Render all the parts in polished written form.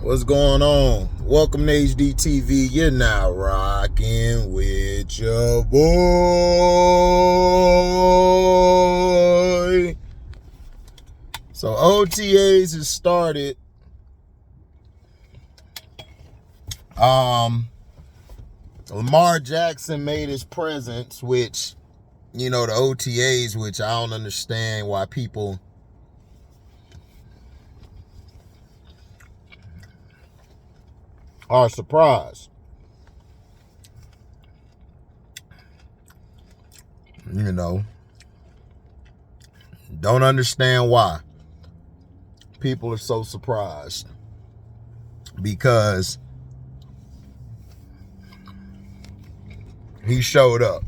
What's going on? Welcome to HDTV. You're now rocking with your boy. So OTAs has started. Lamar Jackson made his presence, which, the OTAs, which I don't understand why people are surprised. Don't understand why people are so surprised. Because he showed up.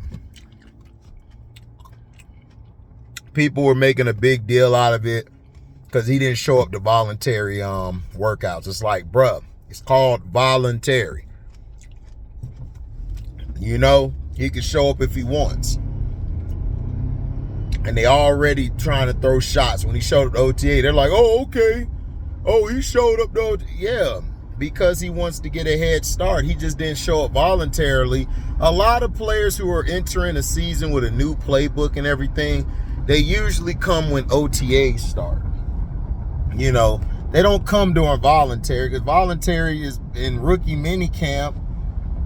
People were making a big deal out of it because he didn't show up to voluntary workouts. It's like, bruh, it's called voluntary. He can show up if he wants. And they already trying to throw shots. When he showed up to OTA, they're like, oh, okay. Oh, he showed up to OTA. Yeah, because he wants to get a head start. He just didn't show up voluntarily. A lot of players who are entering a season with a new playbook and everything, they usually come when OTAs start. They don't come during voluntary, because voluntary is in rookie mini camp.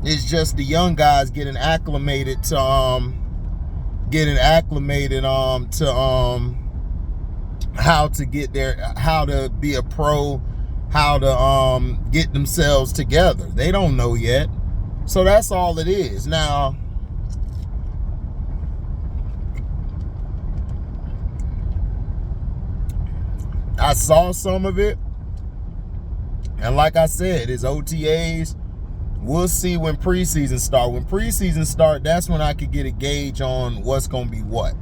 It's just the young guys getting acclimated to how to get there, how to be a pro, how to get themselves together. They don't know yet. So that's all it is. Now, I saw some of it, and like I said, it's OTAs. We'll see when preseason start. When preseason start, that's when I could get a gauge on what's going to be what.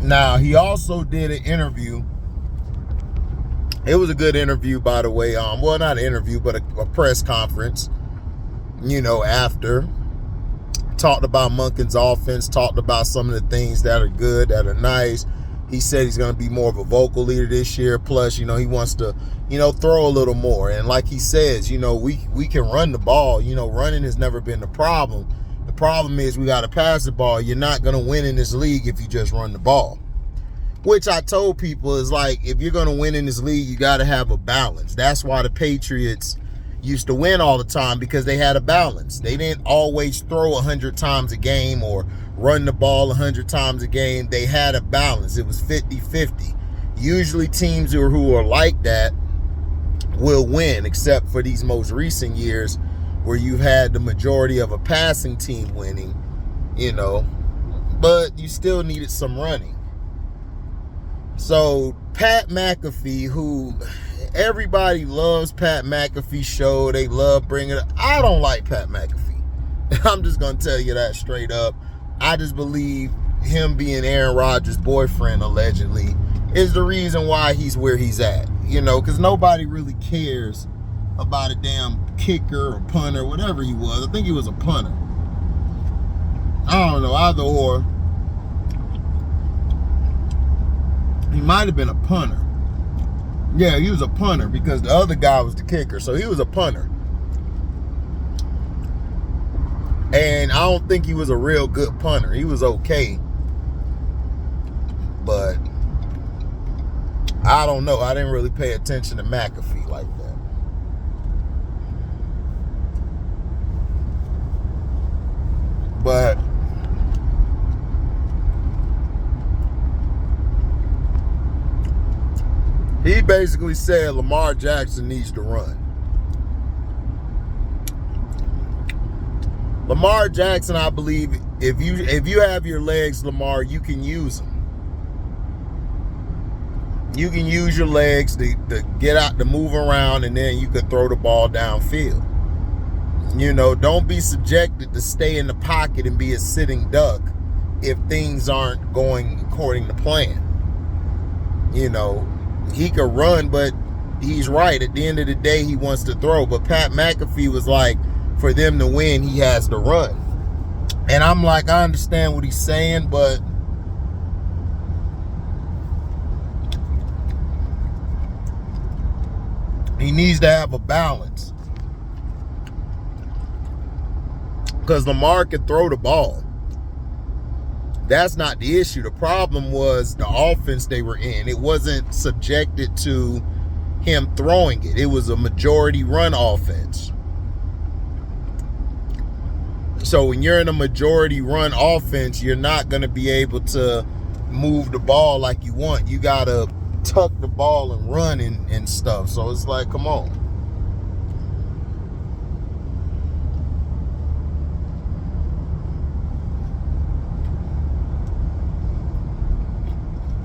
Now, he also did an interview. It was a good interview, by the way. Well, not an interview, but a press conference, after. Talked about Monken's offense, talked about some of the things that are good, that are nice. He said he's going to be more of a vocal leader this year. Plus, he wants to, throw a little more. And like he says, we can run the ball. Running has never been the problem. The problem is we got to pass the ball. You're not going to win in this league if you just run the ball. Which I told people is like, if you're going to win in this league, you got to have a balance. That's why the Patriots used to win all the time, because they had a balance. They didn't always throw 100 times a game or run the ball 100 times a game. They had a balance. It was 50-50. Usually teams who are like that will win, except for these most recent years where you've had the majority of a passing team winning, but you still needed some running. So Pat McAfee, who everybody loves Pat McAfee show, they love bringing it. I don't like Pat McAfee. I'm just going to tell you that straight up. I just believe him being Aaron Rodgers' boyfriend, allegedly, is the reason why he's where he's at. Because nobody really cares about a damn kicker or punter, whatever he was. I think he was a punter. I don't know, either or. He might have been a punter. Yeah, he was a punter, because the other guy was the kicker. So he was a punter. And I don't think he was a real good punter. He was okay. But I don't know. I didn't really pay attention to McAfee like that. But he basically said Lamar Jackson needs to run. Lamar Jackson, I believe, if you have your legs, Lamar, you can use them. You can use your legs to get out, to move around, and then you can throw the ball downfield. Don't be subjected to stay in the pocket and be a sitting duck if things aren't going according to plan. He could run, but he's right. At the end of the day, he wants to throw. But Pat McAfee was like, for them to win, he has to run. And I'm like, I understand what he's saying, but He needs to have a balance. Because Lamar can throw the ball. That's not the issue. The problem was the offense they were in. It wasn't subjected to him throwing it. It was a majority run offense. So when you're in a majority run offense, you're not going to be able to move the ball like you want. You got to tuck the ball and run and stuff. So it's like, come on.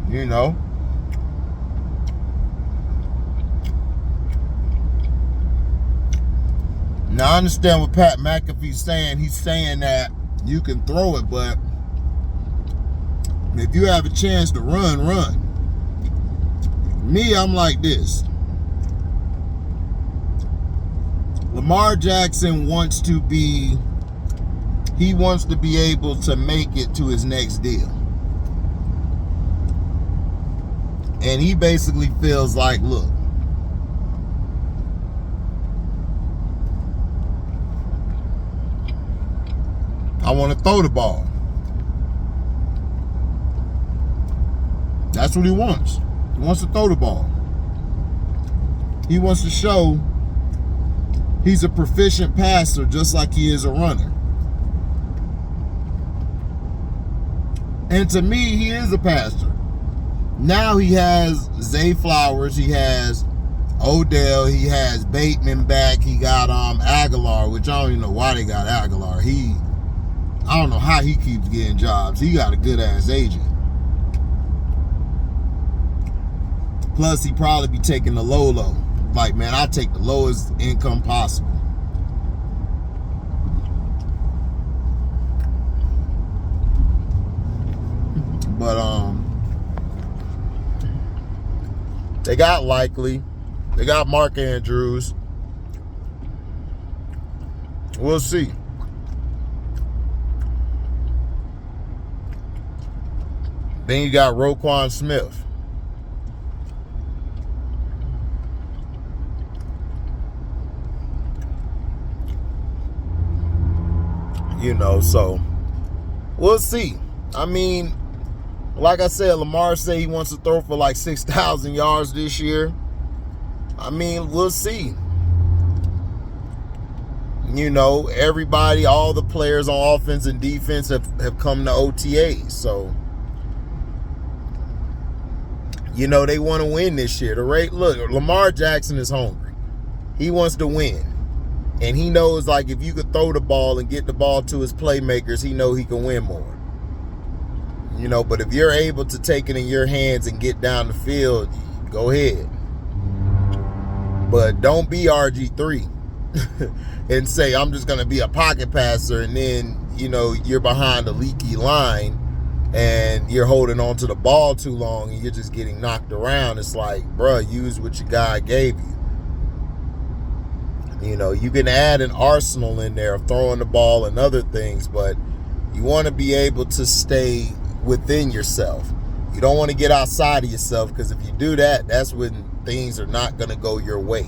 You know. Now, I understand what Pat McAfee's saying. He's saying that you can throw it, but if you have a chance to run. Me, I'm like this. Lamar Jackson wants to be able to make it to his next deal. And he basically feels like, look, I want to throw the ball. That's what he wants. He wants to throw the ball. He wants to show he's a proficient passer just like he is a runner. And to me, he is a passer. Now he has Zay Flowers, he has Odell, he has Bateman back, he got Aguilar, which I don't even know why they got Aguilar. I don't know how he keeps getting jobs. He got a good ass agent. Plus he probably be taking the low. Like, man, I take the lowest income possible. But they got Likely. They got Mark Andrews. We'll see. Then you got Roquan Smith. You know, so we'll see. I mean, like I said, Lamar said he wants to throw for like 6,000 yards this year. I mean, we'll see. You know, everybody, all the players on offense and defense have come to OTAs. So, you know, they want to win this year. Look, Lamar Jackson is hungry. He wants to win. And he knows, like, if you could throw the ball and get the ball to his playmakers, he know he can win more. You know, but if you're able to take it in your hands and get down the field, go ahead. But don't be RG3 and say, I'm just going to be a pocket passer, and then, you know, you're behind a leaky line and you're holding on to the ball too long and you're just getting knocked around. It's like, bruh, use what your guy gave you. You know, you can add an arsenal in there of throwing the ball and other things, but you want to be able to stay within yourself. You don't want to get outside of yourself, because if you do that, that's when things are not going to go your way.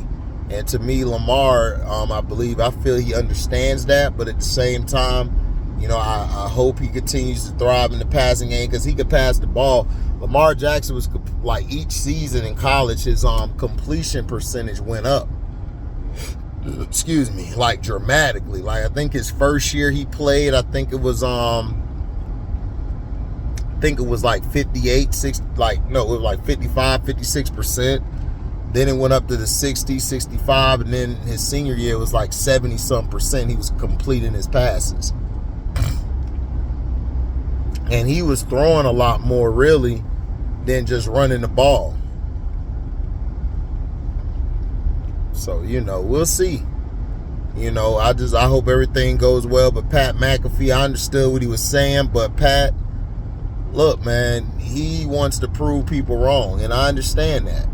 And to me, Lamar, I feel he understands that, but at the same time, you know, I hope he continues to thrive in the passing game, because he could pass the ball. Lamar Jackson was, like, each season in college, his completion percentage went up. Excuse me, like dramatically. Like, I think his first year he played, I think it was like 58, 6, like, no, it was like 55, 56%. Then it went up to the 60, 65, and then his senior year was like 70-some%. He was completing his passes. And he was throwing a lot more, really, than just running the ball. So, you know, we'll see. You know, I hope everything goes well. But Pat McAfee, I understood what he was saying. But Pat, look, man, he wants to prove people wrong. And I understand that.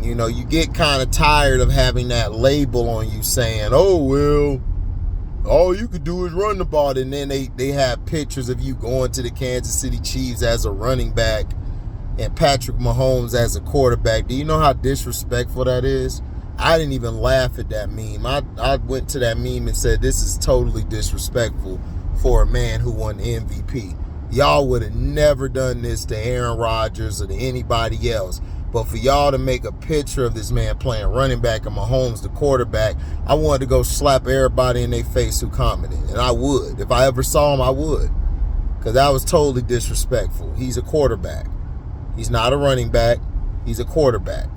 You know, you get kind of tired of having that label on you saying, oh, well, all you could do is run the ball. And then they have pictures of you going to the Kansas City Chiefs as a running back and Patrick Mahomes as a quarterback. Do you know how disrespectful that is? I didn't even laugh at that meme. I went to that meme and said, this is totally disrespectful for a man who won the MVP. Y'all would have never done this to Aaron Rodgers or to anybody else. But for y'all to make a picture of this man playing running back and Mahomes the quarterback, I wanted to go slap everybody in their face who commented. And I would. If I ever saw him, I would. Because that was totally disrespectful. He's a quarterback. He's not a running back. He's a quarterback.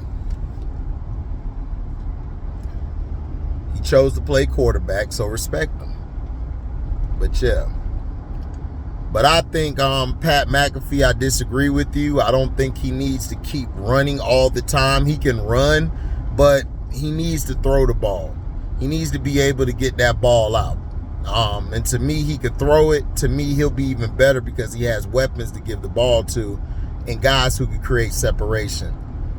He chose to play quarterback, so respect him. But yeah. But I think Pat McAfee, I disagree with you. I don't think he needs to keep running all the time. He can run, but he needs to throw the ball. He needs to be able to get that ball out. And to me, he could throw it. To me, he'll be even better because he has weapons to give the ball to and guys who can create separation.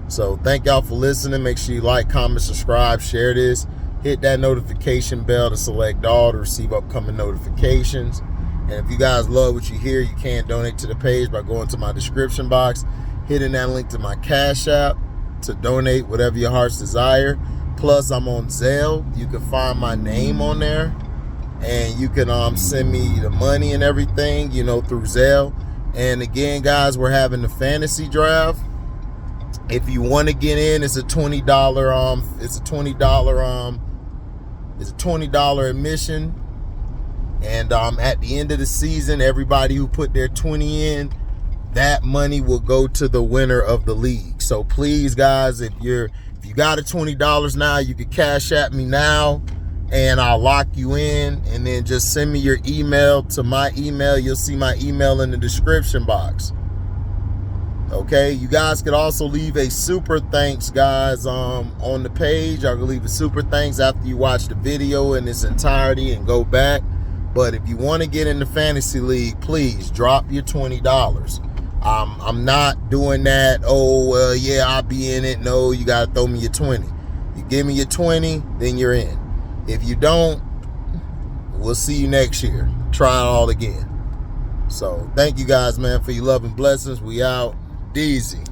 So thank y'all for listening. Make sure you like, comment, subscribe, share this. Hit that notification bell to select all to receive upcoming notifications. And if you guys love what you hear, you can donate to the page by going to my description box, hitting that link to my Cashapp to donate whatever your heart's desire. Plus, I'm on Zelle. You can find my name on there. And you can send me the money and everything, through Zelle. And again, guys, we're having the fantasy draft. If you want to get in, it's a $20 $20 admission. And at the end of the season, everybody who put their 20 in, that money will go to the winner of the league. So please, guys, if you got a $20 now, you can cash at me now and I'll lock you in. And then just send me your email to my email. You'll see my email in the description box. Okay, you guys could also leave a super thanks, guys, on the page. I can leave a super thanks after you watch the video in its entirety and go back. But if you want to get in the fantasy league, please drop your $20. I'm not doing that. Oh, yeah, I'll be in it. No, you got to throw me your 20. You give me your 20, then you're in. If you don't, we'll see you next year. Try it all again. So thank you guys, man, for your love and blessings. We out. Deezy.